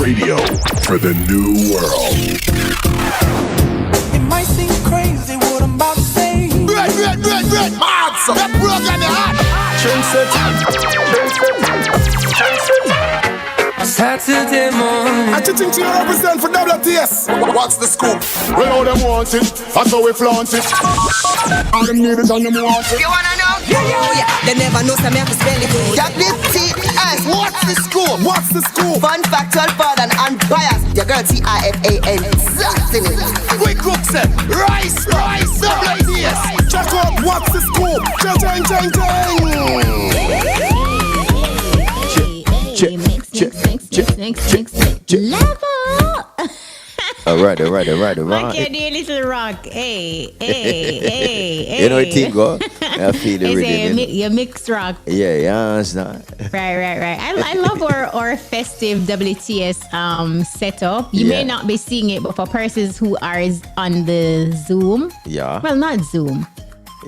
Radio for the new world. It might seem crazy what I'm about to say. Red. Marks up. That program is hot. Saturday morning. I think you represent for WTS. What's the scoop? We know them want it, that's how we flaunt it. All them need it and them want it. You wanna know? Yeah. They never know some have to spell it. WTS. What's the scoop? What's the scoop? Fun, factual, fun, and unbiased. Your girl TIFAN. That's in it. Quick cook set. Rice. WTS. Check out what's the scoop? Chang. Level. All right. Like you do a little rock. Hey. You know what thing go? I feel the rhythm. You mix rock. Yeah, you understand? Right. I love our festive WTS setup. You may not be seeing it, but for persons who are on the Zoom. Yeah. Well, not Zoom.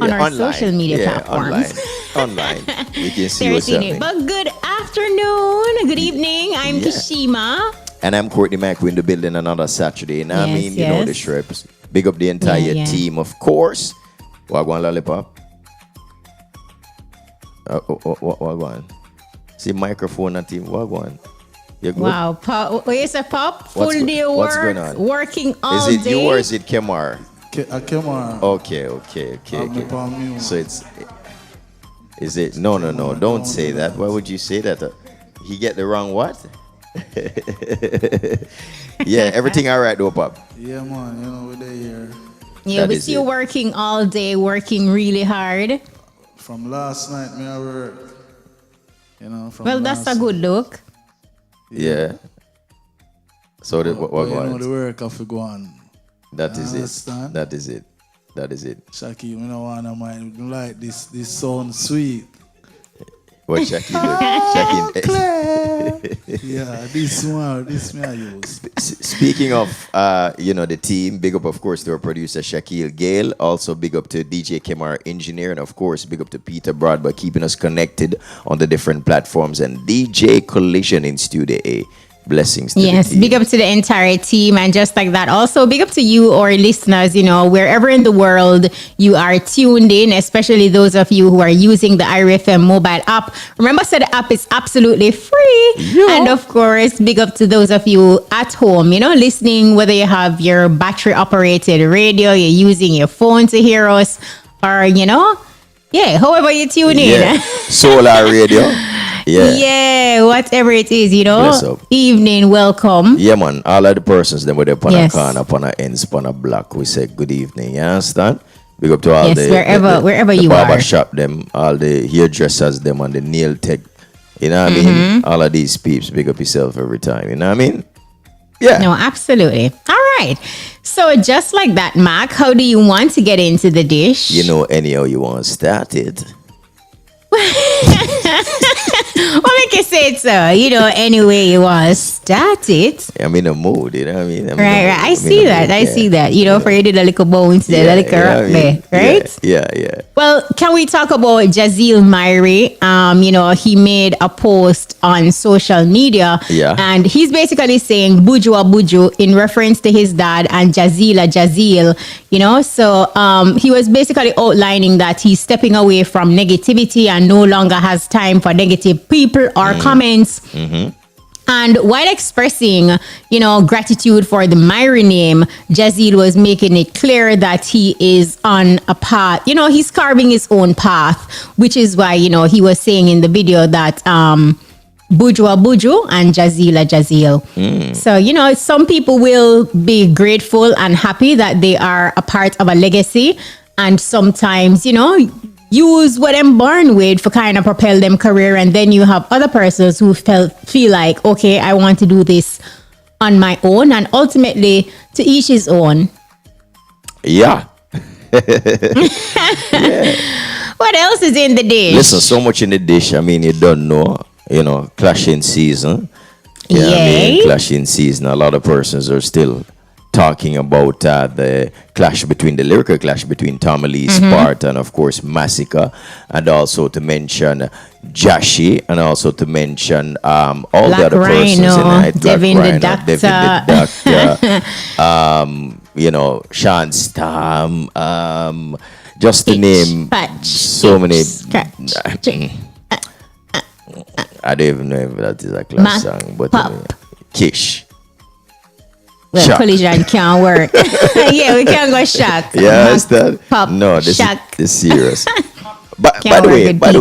On our online. social media platforms. Online. You can see They're what's seeing happening. it. But good afternoon, good evening. I'm Kishima. And I'm Courtney Mack in the building another Saturday. Now, you know the Shreps. Big up the entire team, of course. Wagwan Lollipop. Wagwan. See, microphone and team. Wagwan. You good? Wow. Pop. What is a pop? Full day work. What's going on? Working all day. Is it you or is it Kemar? Kemar. Okay. So is it? No. Don't say that. Why would you say that? He get the wrong what? Yeah, everything all right though, Pop? Yeah, man. You know, we're there. Yeah, we see you working all day, working really hard. From last night, me I work. You know, from well, that's a good look. Yeah. So what you know the work have to go on. That is it. Shaki, we don't want to mind. We like this sound sweet. What Shaki do? Yeah, this me I use. Speaking of, the team, big up, of course, to our producer, Shaquille Gale. Also, big up to DJ Kemar, engineer. And, of course, big up to Peter Broad by keeping us connected on the different platforms. And DJ Collision in Studio A. Blessings to the team. Big up to the entire team. And just like that, also big up to you, our listeners, wherever in the world you are tuned in, especially those of you who are using the IRIE FM mobile app. Remember, the app is absolutely free. Yeah. And of course, big up to those of you at home, listening, whether you have your battery operated radio, you're using your phone to hear us, or, however you tune in. Solar radio. Yeah, whatever it is, Evening, welcome. Yeah, man. All of the persons them with upon a corner, upon a ends, upon a block, we say good evening. You understand? Big up to all the wherever you barber are. shop them, all the hairdressers them, and the nail tech. You know what I mean? All of these peeps, big up yourself every time. You know what I mean? Yeah. No, absolutely. All right. So just like that, Mark, how do you want to get into the dish? Anyhow you want to start it. What make you say it so? Anyway you want to start it. I'm in a mood, you know what I mean? Right. I see that. For you did a little bounce there, a little rock there, right? Yeah. Well, can we talk about Jazeel Myrie? He made a post on social media. Yeah. And he's basically saying Buju in reference to his dad and Jazeel. So he was basically outlining that he's stepping away from negativity and no longer has time for negative people or comments. And while expressing, gratitude for the Myrie name, Jazeel was making it clear that he is on a path. He's carving his own path, which is why, he was saying in the video that Buju and Jazeel. So, some people will be grateful and happy that they are a part of a legacy. And sometimes, use what I'm born with for kind of propel them career. And then you have other persons who feel like, okay, I want to do this on my own. And ultimately, to each his own. Yeah. What else is in the dish? Listen, so much in the dish. I mean, you don't know, clashing season. Clashing season. A lot of persons are still talking about the clash between the lyrical clash between Tommy Lee Spart and of course Massacre, and also to mention Jashi, and also to mention all Black the other persons Rhino, in it. Devin the Doctor. Devin the Doctor, Sean Stam, just to name so many. I don't even know if that is a class song, but Kish. Well, Shock. collision can't work. Yeah, we can't go shock. Yeah, that's that. Pop, No, this shock. is serious. But Can't by the work way, with by the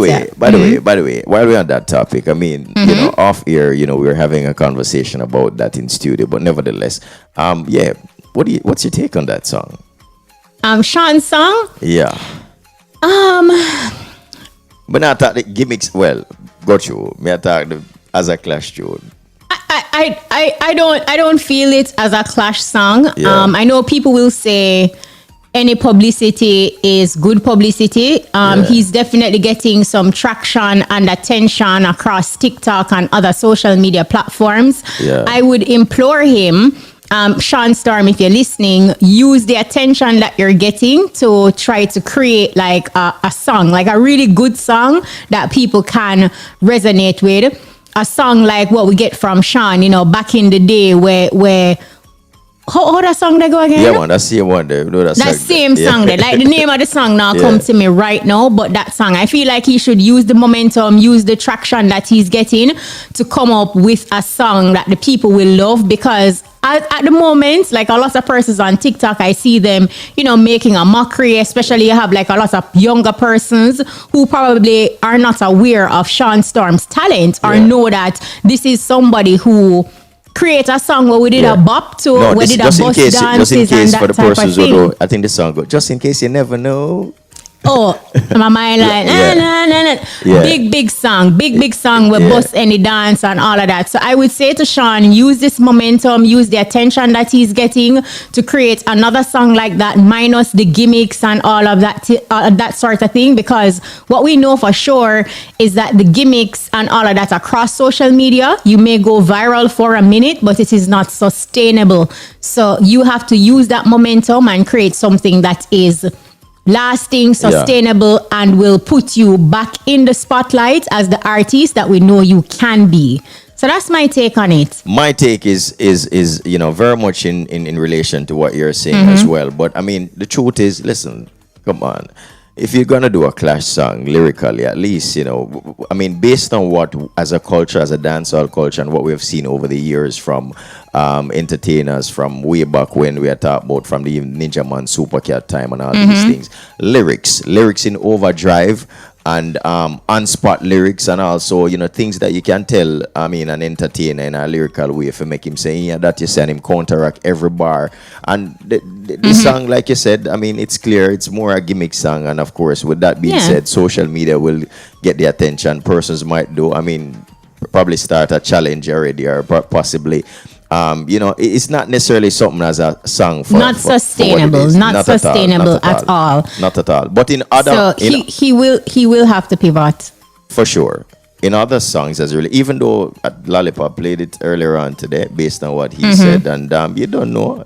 pizza. way, while we're on that topic, I mean, off air, we were having a conversation about that in studio, but nevertheless, what's your take on that song? Sean's song? Yeah. But not that the gimmicks. Well, got you. Me attack the as a clash tune. I don't feel it as a clash song. Yeah. I know people will say any publicity is good publicity. He's definitely getting some traction and attention across TikTok and other social media platforms. Yeah. I would implore him, Sean Storm, if you're listening, use the attention that you're getting to try to create like a song, like a really good song that people can resonate with. A song like what we get from Sean, back in the day where how that song they go again? Yeah, man, that's the same one there. That same song there. Like the name of the song now come to me right now, but that song, I feel like he should use the momentum, use the traction that he's getting to come up with a song that the people will love, because at the moment, like a lot of persons on TikTok, I see them, making a mockery, especially you have like a lot of younger persons who probably are not aware of Sean Storm's talent or know that this is somebody who create a song where we did a bop to, where we did a bus dances just in case and for the that type persons of who thing. know, I think the song goes, just in case you never know. Oh, my mind like, Yeah. big song with bust any dance and all of that. So I would say to Sean, use this momentum, use the attention that he's getting to create another song like that, minus the gimmicks and all of that, that sort of thing. Because what we know for sure is that the gimmicks and all of that across social media, you may go viral for a minute, but it is not sustainable. So you have to use that momentum and create something that is lasting, sustainable, and will put you back in the spotlight as the artist that we know you can be. So that's my take on it. My take is very much in relation to what you're saying as well. But I mean, the truth is, listen, come on. If you're gonna do a clash song lyrically, at least, I mean, based on what, as a culture, as a dancehall culture, and what we've seen over the years from entertainers from way back when we are talking about from the Ninja Man Supercat time and all these things, lyrics in overdrive and on-spot lyrics, and also things that you can tell, I mean, an entertainer in a lyrical way for make him say that you send him counteract every bar. And the song, like you said, I mean, it's clear it's more a gimmick song, and of course, with that being said, social media will get the attention. Persons might do, I mean, probably start a challenge already, or possibly it's not necessarily something as a song for not sustainable, not sustainable at all. Not at all. But in other, so he will have to pivot for sure. In other songs, as really, even though Lollipop played it earlier on today, based on what he said, and you don't know.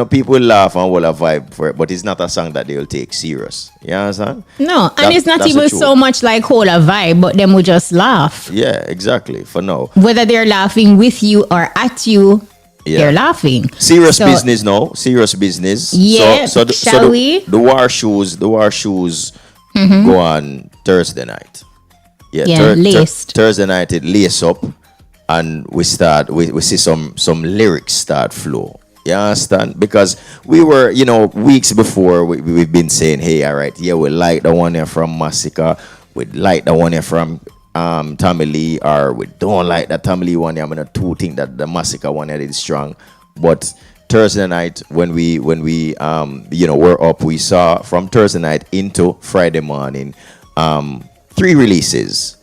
People will laugh and will have vibe for it, but it's not a song that they'll take serious. You understand? No, and it's not even so much like hold a vibe, but them will just laugh. Yeah, exactly. For now, whether they're laughing with you or at you, they're laughing. Serious business, no. Serious business. Yeah. Shall we? The war shoes go on Thursday night. Yeah, laced. Thursday night it lace up, and we see some lyrics start flow. You understand? Because we were, weeks before we've been saying, hey, all right, yeah, we like the one here from Massacre, we like the one here from Tommy Lee, or we don't like that Tommy Lee one here. I'm gonna think that the Massacre one here is strong. But Thursday night when we were up, we saw from Thursday night into Friday morning 3 releases.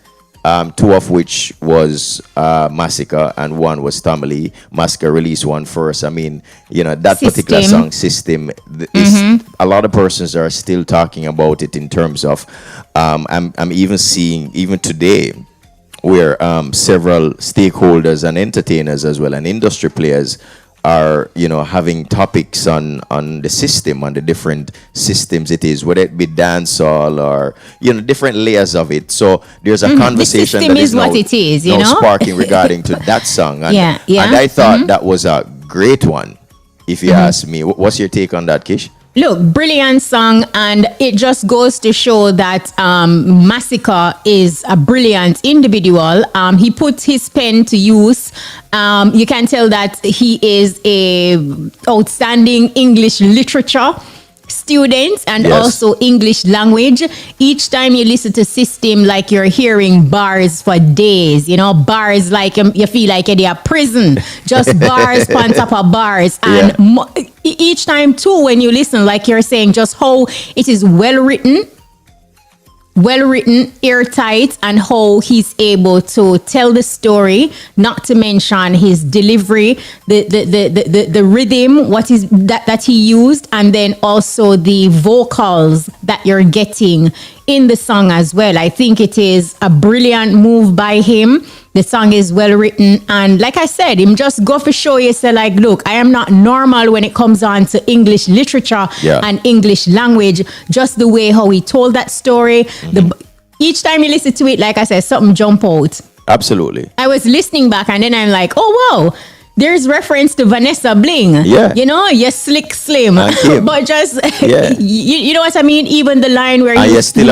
2 of which was Massacre, and 1 was Tommy Lee. Massacre released one first. I mean, that particular song, System, is a lot of persons are still talking about it in terms of, I'm even seeing, even today, where several stakeholders and entertainers as well, and industry players are having topics on the system, on the different systems it is, whether it be dancehall or different layers of it. So there's a conversation the system that is what it is, now sparking regarding to that song, and, and I thought that was a great one, if you ask me. What's your take on that, Kish? Look, brilliant song, and it just goes to show that Massacre is a brilliant individual. He put his pen to use. You can tell that he is a outstanding English literature student and also English language. Each time you listen to System, like you're hearing bars for days, bars like you feel like you're at prison, just bars on top of bars. And each time too, when you listen, like you're saying, just how it is well written, airtight, and how he's able to tell the story, not to mention his delivery, the rhythm, what is that he used, and then also the vocals that you're getting in the song as well. I think it is a brilliant move by him. The song is well written, and like I said, him just go for show you, say like, look, I am not normal when it comes on to English literature and English language. Just the way how he told that story. Each time you listen to it, like I said, something jump out. Absolutely. I was listening back, and then I'm like, oh wow, there's reference to Vanessa Bling. You're slick slim. But just, you know what I mean? Even the line where he was talking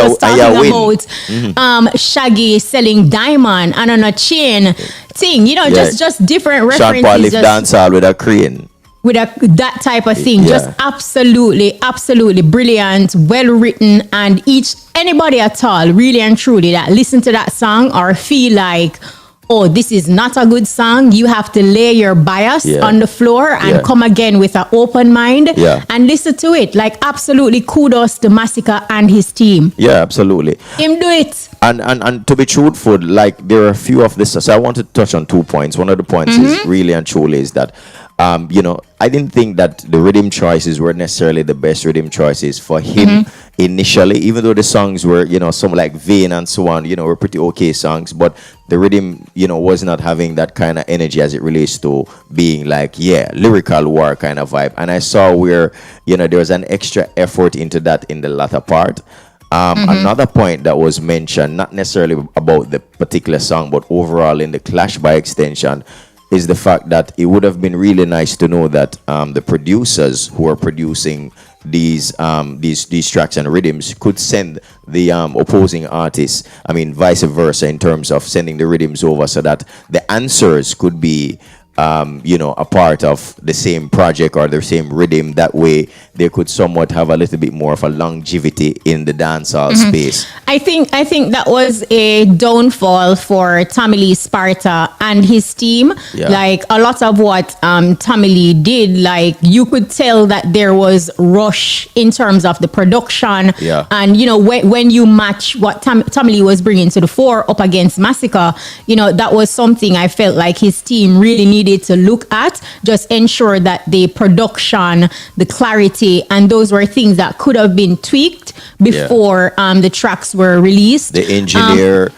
about Shaggy selling diamond and on a chain thing, just different references. Sean Paul live dancehall with a crane. With that type of thing. Just absolutely brilliant, well written, and anybody at all, really and truly, that listen to that song or feel like, oh, this is not a good song, you have to lay your bias on the floor and come again with an open mind and listen to it. Like, absolutely kudos to Massacre and his team. Yeah, absolutely. Him do it. And to be truthful, like, there are a few of this. So I want to touch on 2 points. One of the points is really and truly is that I didn't think that the rhythm choices were necessarily the best rhythm choices for him initially, even though the songs were, some like Vain and so on, were pretty okay songs, but the rhythm, was not having that kind of energy as it relates to being like, lyrical war kind of vibe. And I saw where, there was an extra effort into that in the latter part. Another point that was mentioned, not necessarily about the particular song, but overall in the Clash by extension, is the fact that it would have been really nice to know that the producers who are producing these tracks and rhythms could send the opposing artists, vice versa, in terms of sending the rhythms over, so that the answers could be a part of the same project or the same rhythm. That way they could somewhat have a little bit more of a longevity in the dancehall space. I think that was a downfall for Tommy Lee Sparta and his team. Like, a lot of what Tommy Lee did, like, you could tell that there was rush in terms of the production. And when you match what Tommy Lee was bringing to the fore up against Massacre, that was something I felt like his team really needed to look at. Just ensure that the production, the clarity, and those were things that could have been tweaked before the tracks were released. The engineer,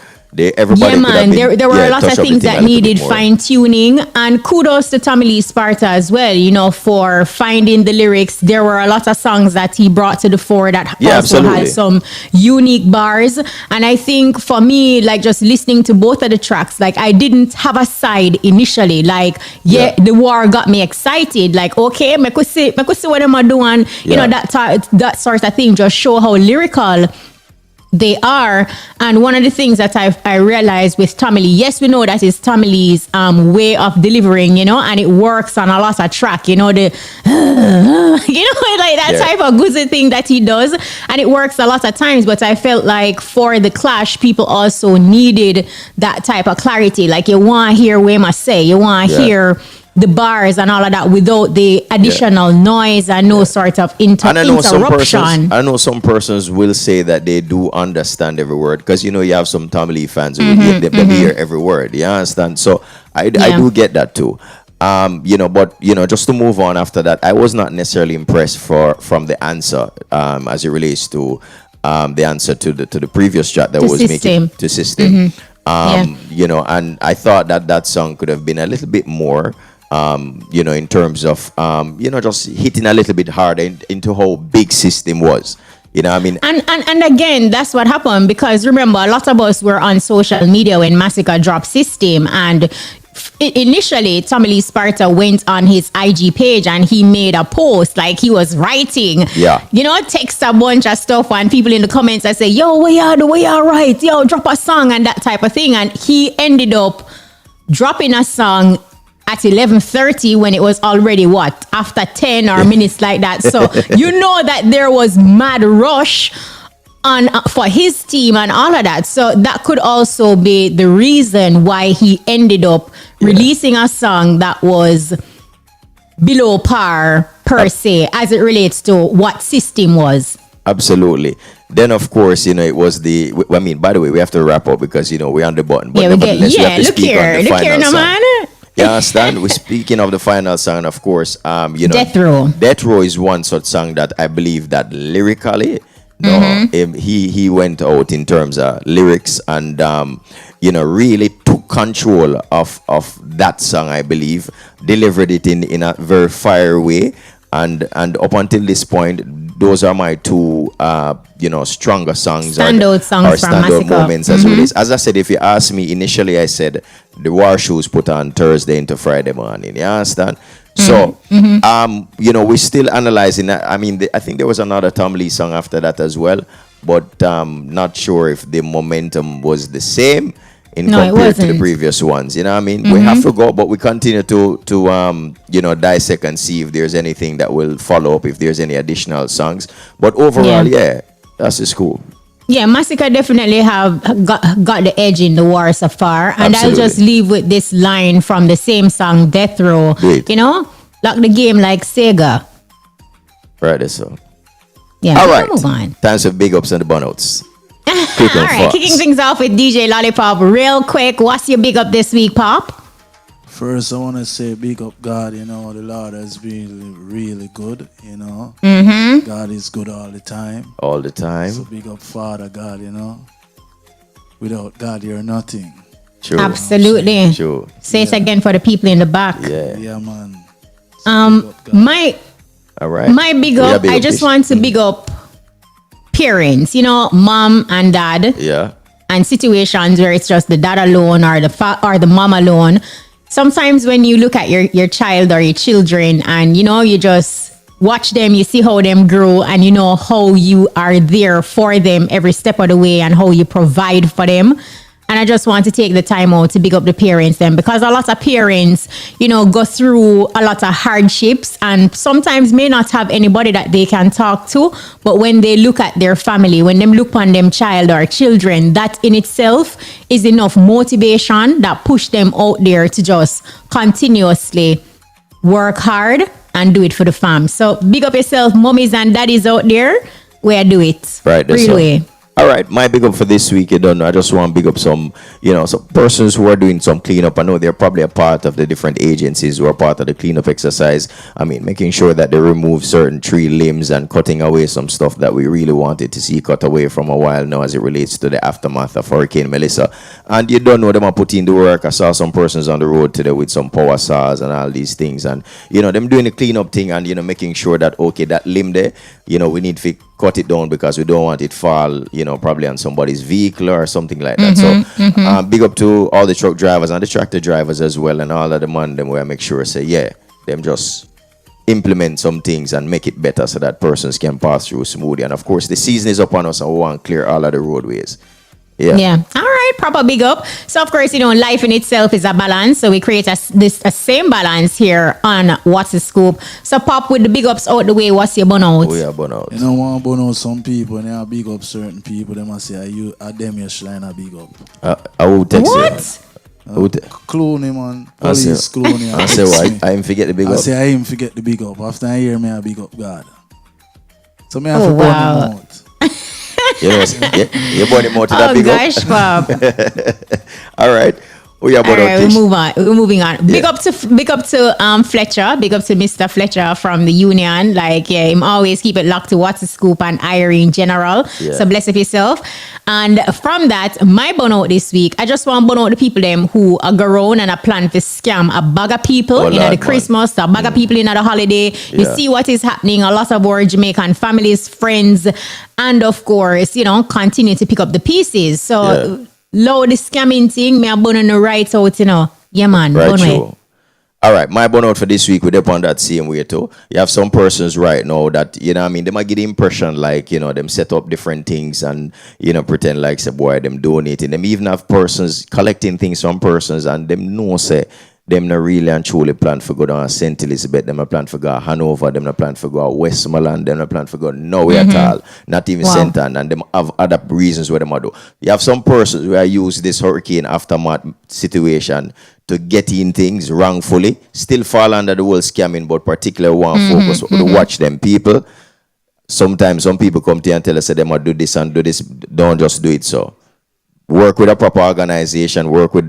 everybody. There were a lot of things that needed fine tuning, and kudos to Tommy Lee Sparta as well, for finding the lyrics. There were a lot of songs that he brought to the fore that also had some unique bars. And I think for me, like, just listening to both of the tracks, like, I didn't have a side initially. Like, the war got me excited. Like, okay, I could see what I'm doing. That sort of thing just show how lyrical they are. And one of the things that I realized with Tommy Lee, yes, we know that is Tommy Lee's way of delivering, and it works on a lot of track, like that type of good thing that he does, and it works a lot of times. But I felt like for the Clash, people also needed that type of clarity. Like, you want to hear what I say, you want to hear the bars and all of that without the additional noise and no sort of interruption. I know some persons will say that they do understand every word, because you have some Tommy Lee fans who they hear every word. You understand? So I do get that too. But just to move on after that, I was not necessarily impressed from the answer as it relates to the answer to the previous chat that was making to System. You know, and I thought that that song could have been a little bit more, you know, in terms of, you know, just hitting a little bit harder into how big System was. You know what I mean? And again, that's what happened, because remember, a lot of us were on social media when Massacre dropped System, and initially Tommy Lee Sparta went on his IG page and he made a post like he was writing, you know, text a bunch of stuff, and people in the comments I say, yo, where you right, yo, drop a song and that type of thing. And he ended up dropping a song at 11:30 when it was already after 10 or minutes like that. So you know that there was mad rush on for his team and all of that. So that could also be the reason why he ended up releasing a song that was below par per se, as it relates to what System was. Absolutely. Then, of course, you know, it was the. I mean, by the way, we have to wrap up because, you know, we're on the button. But nevertheless, we have to speak on the final song. Man. You understand? We're speaking of the final song, of course. You know, Death Row. Death Row is one such song that I believe that lyrically, he went out in terms of lyrics and you know, really took control of that song. I believe delivered it in a very fire way, and up until this point, those are my two you know, stronger songs, standout songs from standout Massacre. moments as well. As I said, if you ask me initially, I said the War Shoes put on Thursday into Friday morning. You understand? So, you know, we're still analyzing that. I mean, I think there was another Tom Lee song after that as well, but not sure if the momentum was the same compared to the previous ones. You know what I mean? We have to go, but we continue to you know, dissect and see if there's anything that will follow up, if there's any additional songs. But overall, that's just cool. Yeah, Massacre definitely have got the edge in the war so far. And I'll just leave with this line from the same song, Death Row. You know, lock the game like Sega. Right, that's so. Yeah, all right. move on. Time for big ups and the burnouts. All right, kicking things off with DJ Lollipop real quick. What's your big up this week, Pop? First, I want to say big up God. You know, the Lord has been really good, you know. God is good all the time. All the time. So big up Father God, you know. Without God, you're nothing. True. Absolutely. True. Say it again for the people in the back. Yeah, man. So all right. My big up, I just want to big up parents, you know, mom and dad. Yeah. And situations where it's just the dad alone or the mom alone. Sometimes when you look at your child or your children and, you know, you just watch them, you see how them grow, and you know how you are there for them every step of the way and how you provide for them. And I just want to take the time out to big up the parents then, because a lot of parents, you know, go through a lot of hardships and sometimes may not have anybody that they can talk to. But when they look at their family, when them look on them child or children, that in itself is enough motivation that push them out there to just continuously work hard and do it for the fam. So big up yourself, mommies and daddies out there, where do it. Right. Really. All right, my big up for this week, you don't know, I just want to big up some, you know, some persons who are doing some cleanup. I know they're probably a part of the different agencies who are part of the cleanup exercise. I mean, making sure that they remove certain tree limbs and cutting away some stuff that we really wanted to see cut away from a while now as it relates to the aftermath of Hurricane Melissa. And you don't know, them are putting the work. I saw some persons on the road today with some power saws and all these things. And, you know, them doing the cleanup thing and, you know, making sure that, okay, that limb there, you know, we need to cut it down because we don't want it fall, you know, probably on somebody's vehicle or something like that. So big up to all the truck drivers and the tractor drivers as well, and all of them on them where I make sure I say, yeah, them just implement some things and make it better so that persons can pass through smoothly. And of course, the season is upon us and we want to clear all of the roadways. Yeah. All right. Proper big up. So, of course, you know, life in itself is a balance. So we create a same balance here on What's the Scoop. So, Pop, with the big ups out the way, what's your burnout? Oh, yeah, burnout. You know, want to burn out some people and I big up certain people. They must say, are them your shrine a big up? I will text what? Clooney, man. Police Clooney. I say what? I ain't forget the big up. I say I ain't forget the big up. After I hear me, I big up God. So me have to burn him out. Yes, you're burning more to that big gosh, up. Bob. All right. Oh yeah, All but right, we move on. We're moving on. Big up to Fletcher. Big up to Mr. Fletcher from the Union. Like, yeah, him always keep it locked to What's the Scoop and IRIE in general. Yeah. So bless up yourself. And from that, my burnout this week, I just want to burn out the people them who are go around and a plan to scam a bag of people Oh, in Lord, the Christmas, a bag of people in the holiday. You Yeah. see what is happening. A lot of our Jamaican families, friends, and of course, continue to pick up the pieces. So. Yeah. Low the scamming thing, me a bun on the right out, Yeah, man. Right, bun true. way. All right, my burnout for this week, we're up on that same way too. You have some persons right now that, they might get the impression like, them set up different things and, pretend like, say, boy, them donating. Them even have persons collecting things from persons and them know, say, them not really and truly plan for go down St. Elizabeth, them not plan for go Hanover, them not plan for go Westmoreland, them not plan for go nowhere at all, not even St. Anne, and them have other reasons where them are do. You have some persons who are use this hurricane aftermath situation to get in things wrongfully, still fall under the whole scamming, but particularly one focus to watch them people. Sometimes some people come to you and tell us that they might do this and do this, don't just do it so. Work with a proper organization, work with,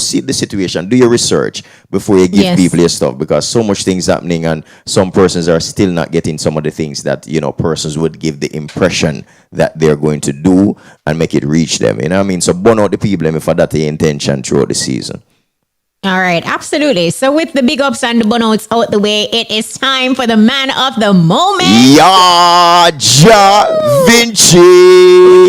see the situation, do your research before you give people your stuff, because so much things happening and some persons are still not getting some of the things that, persons would give the impression that they're going to do and make it reach them. You know what I mean? So burn out the people if that's the intention throughout the season. All right, absolutely. So with the big ups and the burnouts out the way, it is time for the man of the moment. Yeah, Vinci.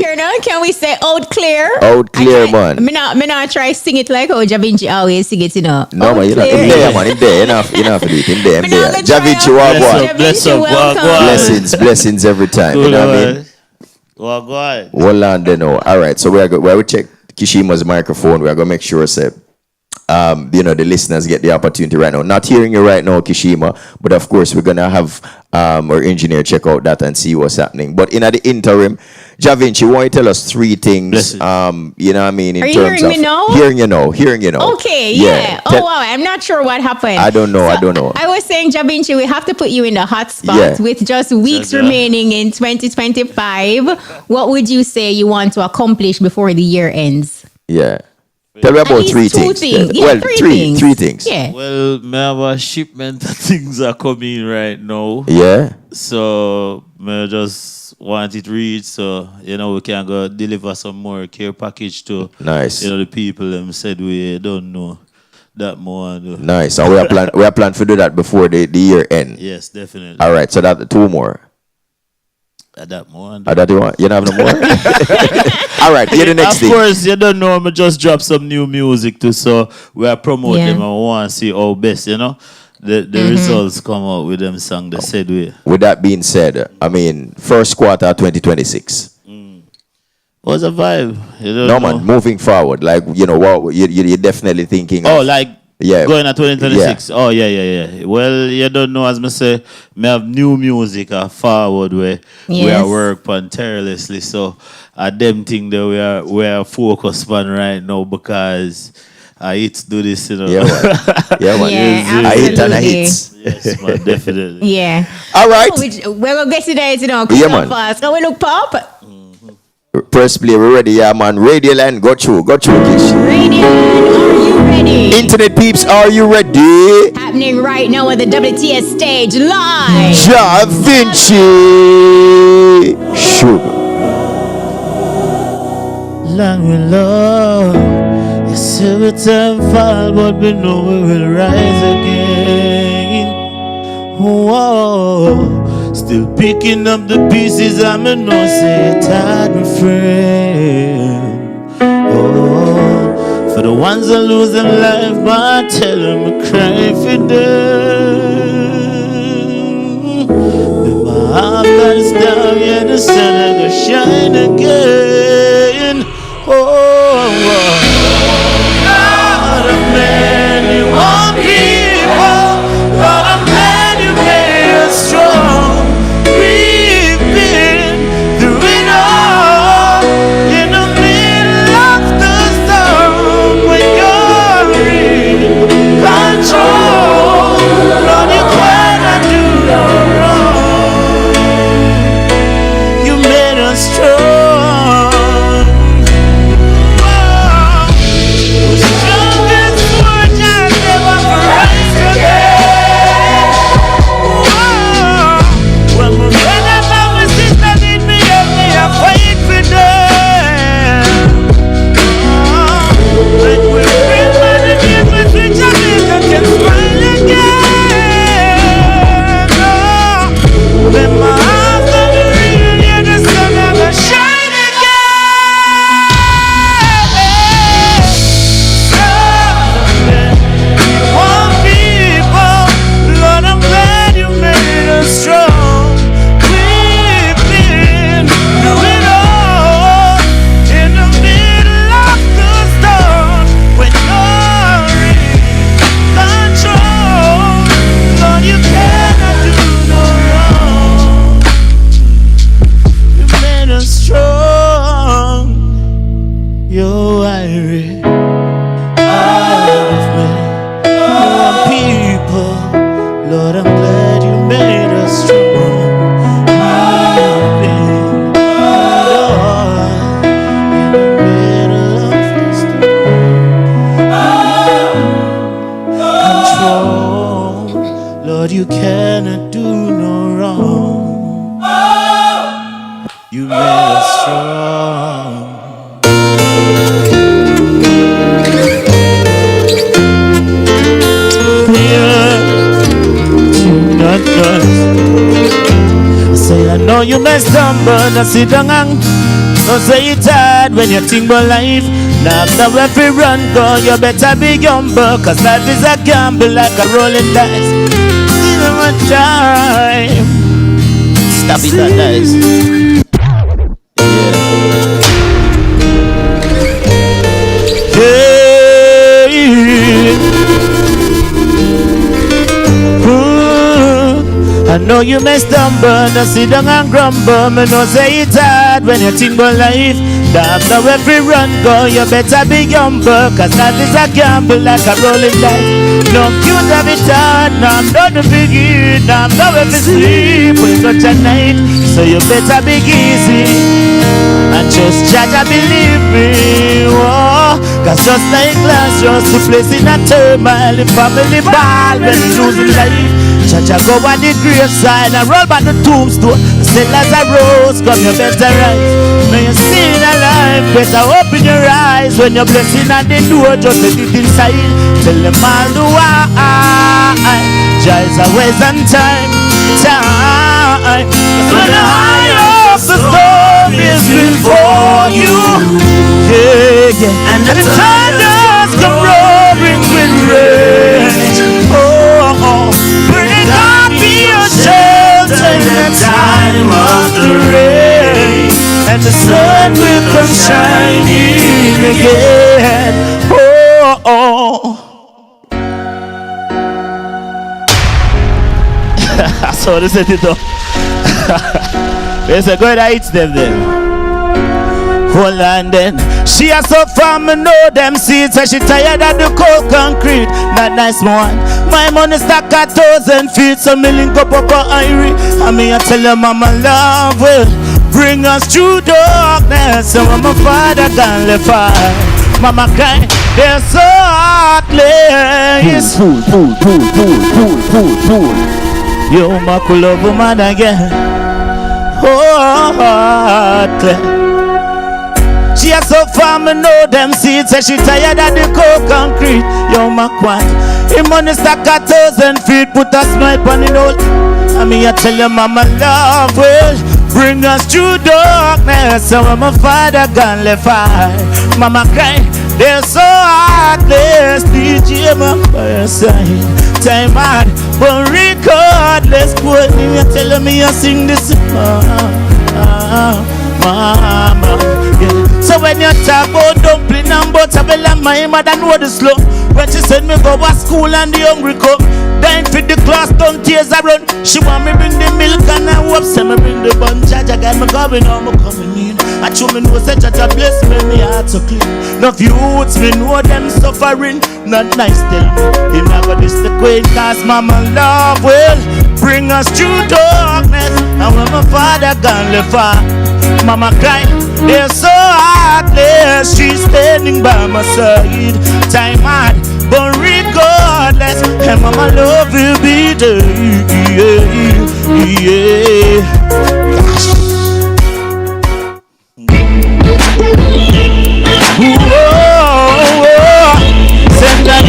Here now, can we say out clear? Out clear, man. Me not try sing it like how Ja Vinci always sing it, No, Out man, you're not clear. in there, man. In there, enough to do it. In there, Me not gonna try Vinci, out. what? Bless up, welcome. Blessings every time. You know what I mean? Go ahead. Well, on they know. All right, so we check Kishima's microphone. We are gonna make sure, say, the listeners get the opportunity right now. Not hearing you right now, Kishima, but of course we're gonna have our engineer check out that and see what's happening. But in the interim, Ja Vinci, why you tell us three things? You know what I mean? Are you hearing me now? Hearing you know. Okay, yeah. Oh wow, I'm not sure what happened. I don't know. I was saying, Ja Vinci, we have to put you in the hot spot Yeah. with just weeks remaining in 2025. What would you say you want to accomplish before the year ends? Yeah. Tell me about least three two things. things. Yeah, Well, three three things. things. Yeah. Well, me have a shipment of things are coming right now. Yeah. So, me just want it reached so, we can go deliver some more care package to, Nice. the people them said we don't know that more. Nice. And we are plan to do that before the year end. Yes, definitely. All right. So that two more. That more. That you want? You don't have no more? All right. Hear the next thing. Of course, you don't know, I just drop some new music too, so we are promoting them and we want to see how best, the results come out with them song they said we. With that being said, I mean, first quarter 2026. What's the vibe? You don't No, know. man, moving forward, like, what you're definitely thinking Oh, of. like going at 2026. Oh, yeah. Well, you don't know, as I say, me have new music forward where we are work on tirelessly. So them thing that we are focused on right now because I hit do this, Yeah, man. Yeah, man. Yeah, I hit and I absolutely. hits. Yes, man, definitely. Yeah. All right. We'll get to that, Yeah, man. fast. Can we look pop? Press play, we're ready, yeah, man. Radio line, go through, Kish. Radio, are you ready? Internet peeps, are you ready? Happening right now at the WTS stage live. Ja Vinci. Sugar. Long we love, yes, every time fall, but we know we will rise again. Whoa. Still picking up the pieces, I'm no say tired, my friend. Oh, for the ones that lose their life, but I tell them I cry for them. When my heart lies down, yeah, the sun will shine again. Oh, not a man you want people, not a man you made strong. Strong. wrong. Lord, you cannot do no wrong. You made us strong. Not say I know you may stumble, I sit down and don't say it's hard when you think about life. Now if you run, go, you better be humble, cause life is a gamble like a rolling dice. Give them a time. Stop it, that dice. I know you may stumble, no sit down and grumble. Me no say it's hard when you think about life. Damn, now every run go, you better be humble, cause life is a gamble like a rolling dice. No cute have it hard, no I'm not the biggie. No I'm not every sleep with such a night. So you better be easy and just judge and believe me. Oh, cause just like last, just the place in a turmoil, the family ball when losing life. Cha go on the graveside and roll back the tombstone. Still as a rose, come your better rise. May you see in a life, better open your eyes. When you're blessing at the door, just let it inside. Tell them all the why. Jah is always on time. Cause when the high of the storm is before you, and the thunders come roaring with rain. In the time of the rain, and the sun will come shining again. So they said it though. They said go ahead and eat them then. Hold on then. She has so far me know them seeds, and she tired of the cold concrete. That nice one. My money stack 1,000 feet, so me link up IRIE. And me I tell her mama love will bring us through darkness. So when my father gone left her, mama cry, they're so heartless. Yo, my cool love woman again. Oh, heartless. She has so far me know them seeds, and she tired of the cold concrete. Yo, my quite. Him money stack 1,000 feet, put a snipe on it all. I mean, I tell you, mama love will bring us through darkness. So when my father gone left her, mama cry, they're so heartless. DJ my fireside, time hard, but regardless, put me, I tell me I sing this mama, yeah. So when you talk about dumpling and butterbell, my mother know the slow. When she send me go to school and the hungry cup, dying for the class, don't tears around. She want me bring the milk and I hope say me bring the bun. Jaja got me going on, me coming in. I show me know say Jaja bless me, me heart so clean. No youths, me know them suffering. Not nice tell me, him never this the queen. Cause mama love will bring us through darkness. And when my father gone left her, mama cry, they're so heartless. She's standing by my side. Time hard, but regardless, and mama love will be there. Send that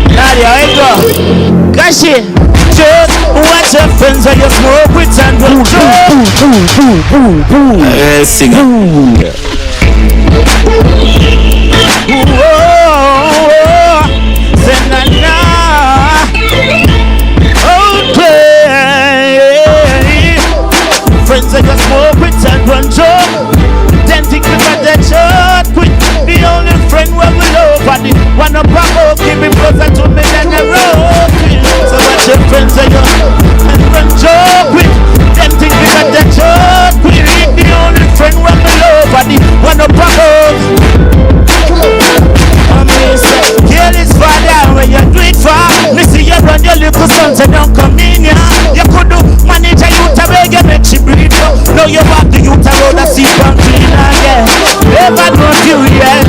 Nadia, I go. Gashi. Just watch your friends when you smoke with and control. Sing it. Friends when you smoke with and control. Then think we got that shot quick. The only friend where we love and the one up above, keep me closer to me than the road. So watch your friends and you and run joke with. Them think we got that shot quick. The only friend where we love and the one up above. I mean say, kill his father when you do it for. Me see you run your little son, so don't come in here. You could do manage a youth away, you make she breathe up. Now you walk the youth around and see from cleaner, yeah. Never know you yet.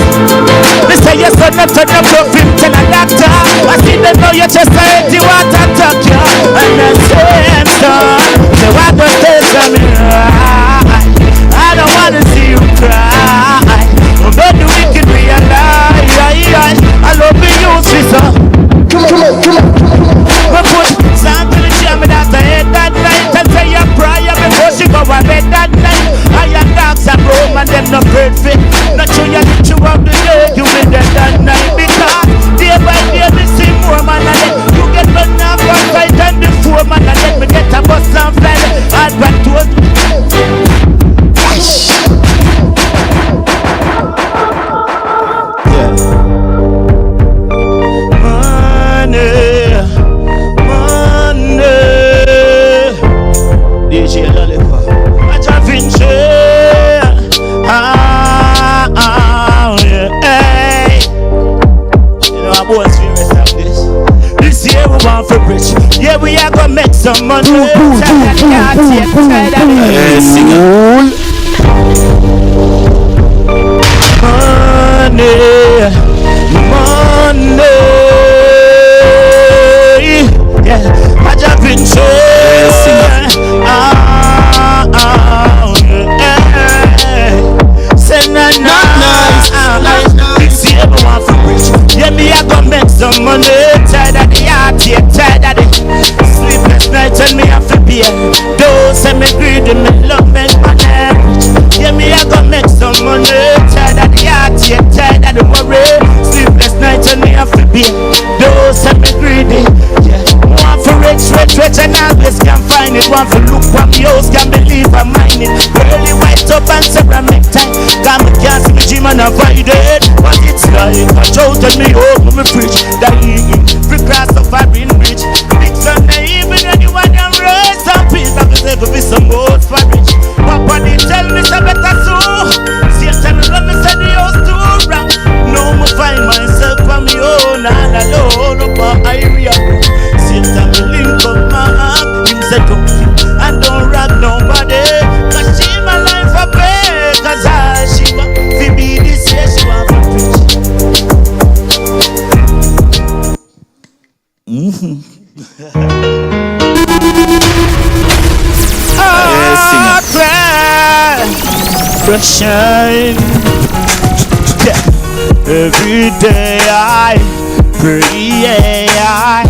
Me say your son not turn up your film, tell a doctor. you just hurt you want to talk you. And the same time, they want to tell me right. I don't want to see you cry. But the wicked realize I love you, sister. We put sand to the jam that I head that night and say your prayer before she go to bed that night. I am dogs and roam and them not perfect. Not sure you need to up the day you will dead that night. Because day by day me see more man and then you get run off one fight and before man and then me get a bus and fly hard back to it. DJ Lollipop, I Vinci. Yeah. You know, I'm always furious of this. This year we want for rich. Yeah, we are gonna make some money. Money. Yeah, I just been this year we want for rich. Yeah, me I gonna make some money. Tired of the art, yeah, tired of the sleepless nights and me have to be. Don't say me greedy, me love make money. Yeah, me I gonna make some money. Tired of the art, yeah, tired of the worry. Sleepless nights and me have to be. Don't say me greedy, yeah. One for rich, and always can find it. One for look from the house, can believe I mind it. Early white up and ceramic time. Got me can't see me gym and avoid it. But it's like a joke and me open my fridge. Dying, free class of foreign rich. Big Sunday even anyone can raise some peace. I will never be some more for rich. Papa they tell me so better so. See a time love me say the house too wrong. No more find myself on my own and alone up my IRIE. Same time me link up my heart. Him said to me, I don't rock nobody. Cause she my life a pay. Cause all she want to be this year she want to preach. Shine. Yeah. Every day I pray, I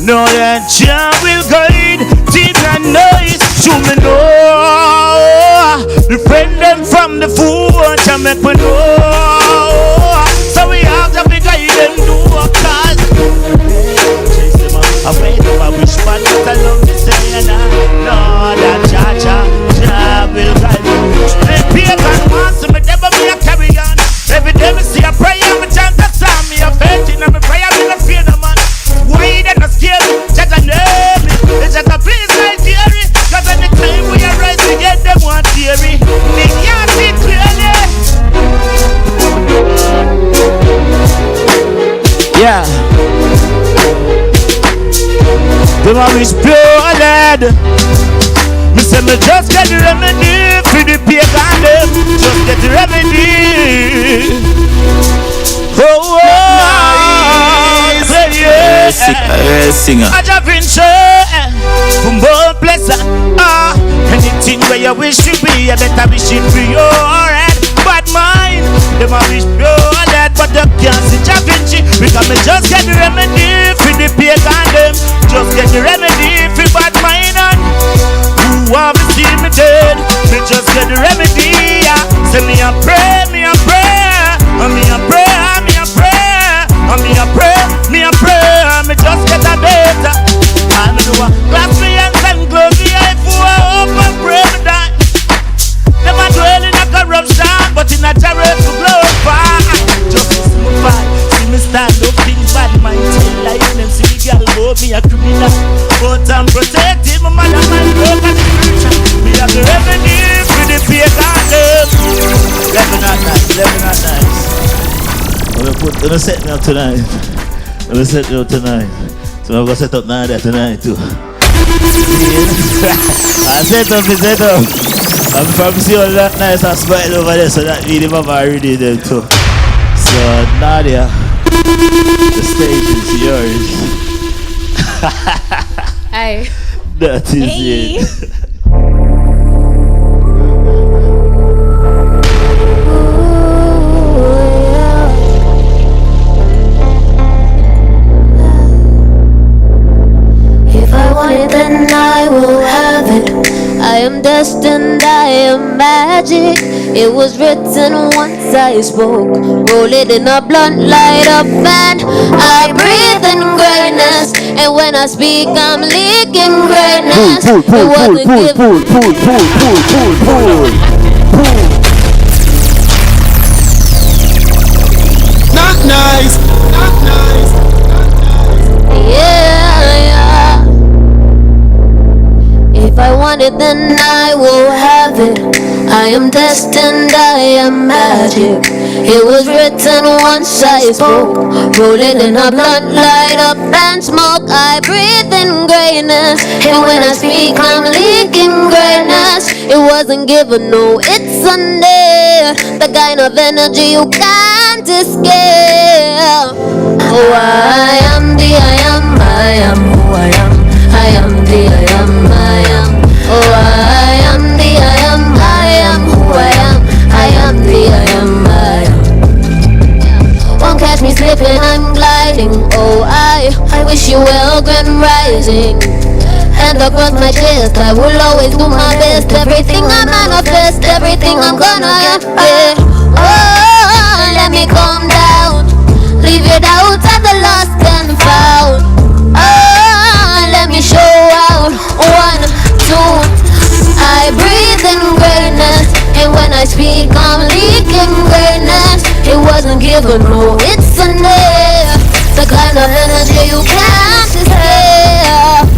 know that Jah will guide. Did not know it to me know. Defend them from the fool, to make me know. So we have to be guide them to a cause. I wait up, I wish man that I love me say and I know that Jah will guide me. The pagan wants to me, never be a carry on. Every day me see a prayer, me chant a psalm. Me a faith in me prayer, me no fear no man. Why they not scare me? Just a name me. It's just a please like theory. Cause anytime we arise to get them one theory. They can't see clearly. Yeah. Them a wish pure lead. Me say me just get the remedy for the pagan them. Just get the remedy. Oh, nice. Yeah. Singer. I just been from both places. Anything where you wish to be, I better wish it for your head. But mine, them a wish pure lead, but they can't see Vinci. Because me just get the remedy for the pagan them. Just get the remedy for bad mind and who want to see me dead. Me just get the remedy. Say me a pray, me a pray, and me a pray, and me a pray, and me a pray, me a pray, and me just get a better. And me do a clap me hands and close the eye for a hope and pray me die. Them a dwell in a corruption, but in a terror to glorify. Just listen me fight, see me stand up, things bad mind till life. Them see me girl go me a criminal, but I'm protecting my mother and broke and the me have the remedy for the pagan love. 11 at night. I'm gonna set me up tonight. So I'm gonna set up now there tonight too. I set up. I'm probably see all that nice and smile over there, so that really mama already there too. So Nadia, the stage is yours. Aye. That is it. If I want it, then I will have it. I am destined, I am magic. It was written once I spoke. Roll it in a blunt, light up, and I breathe in greatness. And when I speak, I'm leaking greatness. It wasn't given. Not nice. Not nice. Yeah. If I want it, then I will have it. I am destined, I am magic. It was written once I spoke. Rolling in a blunt, light up and smoke. I breathe in greatness. And when I speak, I'm leaking greatness. It wasn't given, no, it's Sunday. The kind of energy you can't escape. Oh, I am the I am, I am who I am. I am the I am, I am. Oh, I am the I am who I am. I am the I am, I am. Won't catch me slipping, I'm gliding. Oh, I wish you well, grand rising. Hand across my chest, I will always do my best. Everything I manifest, everything I'm gonna get. Oh, let me calm down. Leave your doubts at the lost and found. Oh, let me show out. 1, 2. I breathe in greatness, and when I speak, I'm leaking greatness. It wasn't given, no, it's an air. The kind of energy you can't escape.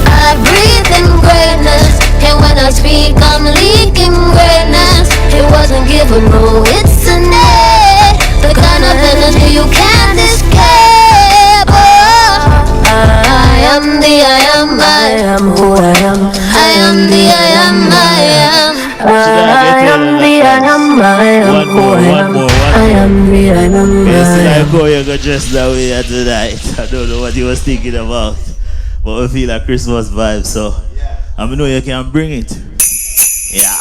I breathe in greatness, and when I speak, I'm leaking greatness. It wasn't given, no, it's an air. The kind of energy you can't escape. Oh, I am the I am who I am. I am the I am, I am. I am the I am, I am who I am. I am the I am, Basically, I go, you go dress that way tonight. I don't know what you was thinking about, but we feel like Christmas vibe, so I know you can bring it. Yeah.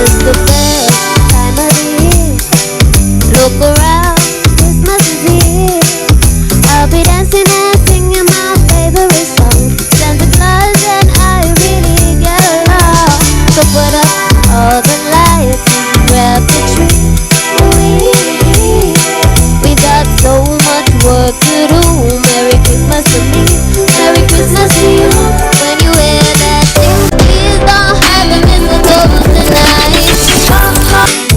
It's the best time of the year. Look around, Christmas is here. I'll be dancing and singing my favorite song. Santa Claus and I really get along. So put up all the lights and grab the tree. We got so much work to do. Merry Christmas to me, Merry Christmas to you. When you wear that thing, please don't have a mistletoe tonight.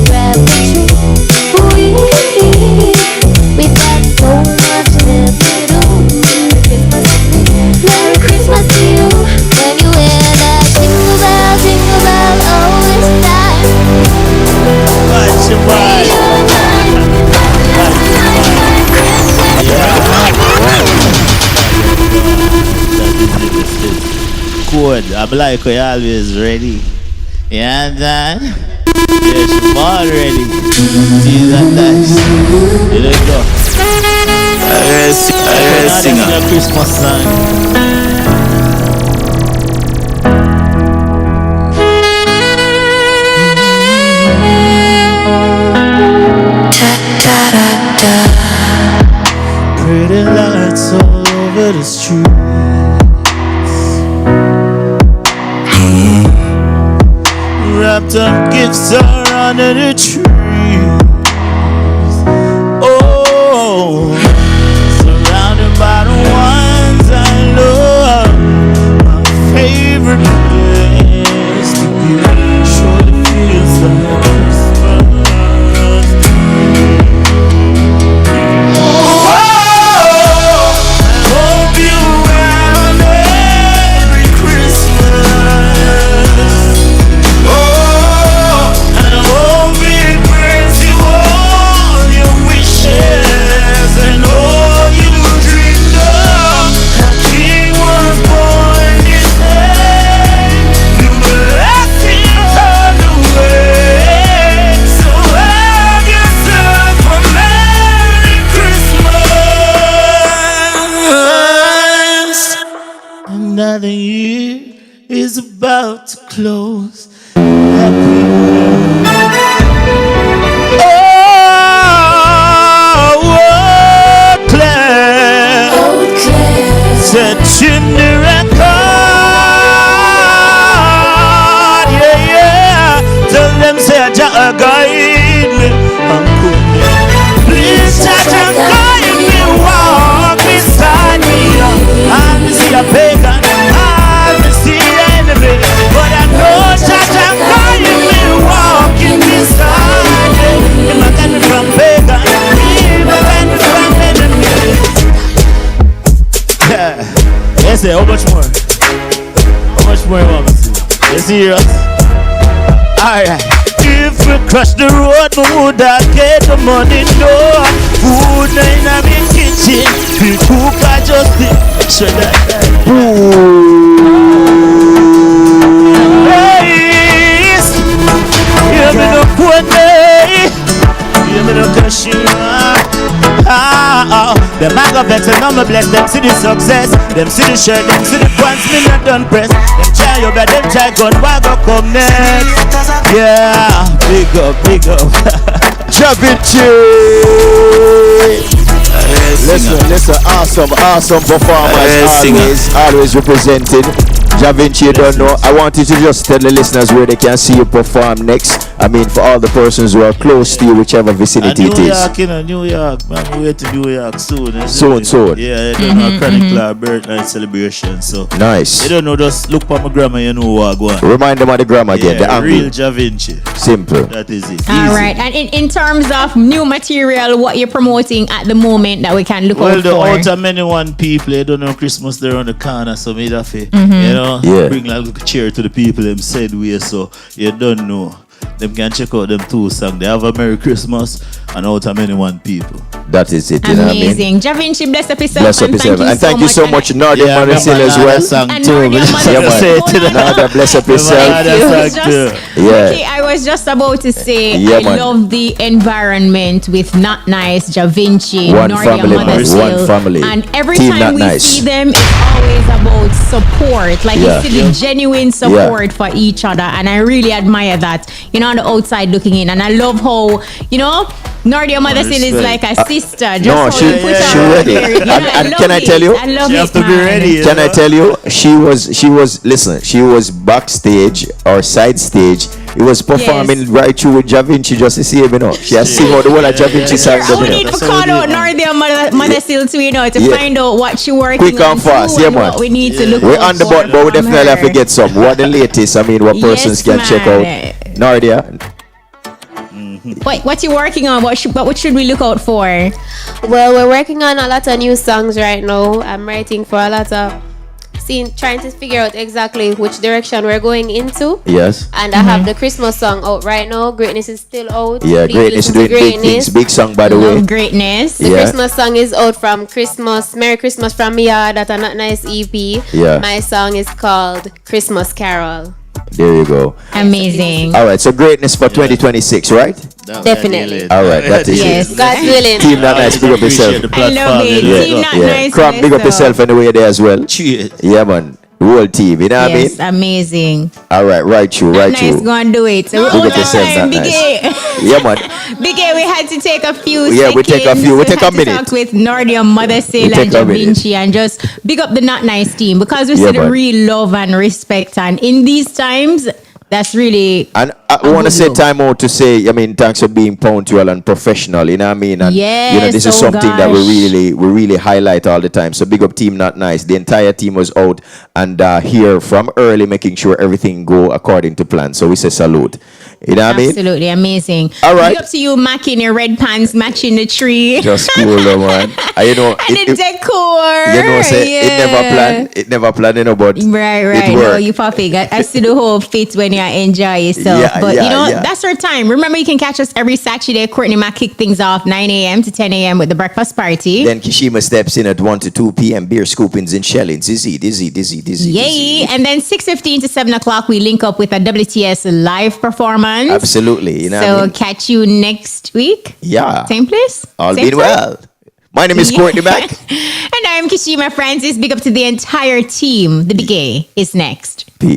Grab the tree. We got so much left to do. Merry Christmas to you. When you wear that jingle bell, oh it's time. Watch your body. Good. I'm like how you always ready. Yeah, Dan. Yeah, she's all ready. See that nice. Here they go. I sing a Christmas song. Pretty lights all over the streets. Wrapped up gifts are under the trees. Oh, surrounded by the ones I love. My favorite place to be. Surely feels like Christmas. year is about to close. Happy New Year. Oh, Claire. Touching the record. Yeah, yeah. Tell them say I guide me. Please Jah guide me, walk beside me. I see a pagan, I see an enemy, but I know Jah guide me, walking beside me. Him a guide me from pagan, him a guide me from enemy. Yes, how much more? How much more you want me to see? You serious? Alright. If we crush the road, we woulda get the money, no. Food in my kitchen, we cook, I just did. Should I Praise, hear me no poor day, hear me no Kashima. Them I go vex and I'm bless. Them see the success, them see the shirt, them see the pants, me not done press. Them try your bed, them try gun, why go come next? Yeah, big up, big up. Vinci. Listen, awesome performance, always represented. Vinci, you don't know. I want you to just tell the listeners where they can see you perform next. I mean, for all the persons who are close to you, whichever vicinity it is. New York, man. We wait to New York soon. Soon. Yeah, they don't know Chronic Club birthday celebration. So nice. You don't know, just look for my grandma, you know what go on. Remind them of the grammar again. Yeah, the real Vinci. Simple. That is it. All right. And in terms of new material, what you're promoting at the moment that we can look out for? Well, the outer many one people, they don't know Christmas they're on the corner, so me that you know, bring like a cheer to the people them said we, so you don't know. Them can check out them two songs. They have a Merry Christmas and Outer Many One People. That is it, you know what I mean? Amazing. Vinci, bless up yourself. Bless up yourself. And thank you so much, Nardia Mothersil as well. And Nardia, bless up yourself. Okay, I was just about to say, I love the environment with Not Nice, Vinci, Nardia Mothersil. One family. And every Team time we see them, it's always about support. Like, you see the genuine support for each other. And I really admire that. You know, on the outside looking in. And I love how, you know, Nardia Mothersil is like a sister. Just she's ready. And can I tell you? I love she has to be ready. Can I tell you? She was backstage or side stage. It was performing right through with Vinci just to see him, you know. She has seen all the whole of Vinci songs. We need to call out Nardia Mothersil to, you know, to find out what she working quick on and fast, and what we need to look We're out on the board, but we definitely have to get some. What the latest, I mean, what persons can check out. Nardia. What you working on? What should we look out for? Well, we're working on a lot of new songs right now. I'm writing for a lot of trying to figure out exactly which direction we're going into. Yes. And I have the Christmas song out right now. Greatness is still out. Yeah, Greatness is doing big things. Big song, by the way. Greatness. The Christmas song is out from Christmas. Merry Christmas from Mia. That's a Not Nice EP. Yeah. My song is called Christmas Carol. There you go. Amazing. All right, so Greatness for 2026, right? Definitely. All right, that is it. God willing. Team Not Nice, big up yourself. I love it. Team Not Nice. Crumb, big up yourself anyway there as well. Cheers. Yeah, man. Whole team, you know what I mean? Yes, amazing. All right, right you. Nice, go and do it. So big up yourself, Not Nice. Yeah, man. Big A, we had to take a few seconds. Yeah, we take a few. We take a minute. Talk with Nardia Mothersil and Vinci and just big up the Not Nice team because we see the real love and respect. And in these times, that's really. And I want to say time out to say, I mean, thanks for being punctual and professional, you know what I mean? And, yes, you know, this is something that we really highlight all the time. So big up Team Not Nice. The entire team was out and here from early, making sure everything go according to plan. So we say salute. You know what I mean? Absolutely amazing. All right. Big up to you, Mac, in your red pants matching the tree. Just cool, though, man. You know, and the decor. You know, say it never planned, you know, but right. No, you perfect. I see the whole fit when you enjoy yourself. But you know, that's our time. Remember, you can catch us every Saturday. Courtney Mac kick things off 9 a.m. to 10 a.m. with the breakfast party. Then Kishima steps in at 1 to 2 p.m. Beer scoopings and shellings. Dizzy. Yay! And then 6:15 to 7 o'clock, we link up with a WTS live performance. Absolutely. You know so what I mean? Catch you next week. Yeah. Same place. All same been well. My name is Courtney Mack. And I'm Kishima Francis. Big up to the entire team. The Big A is next. Peace.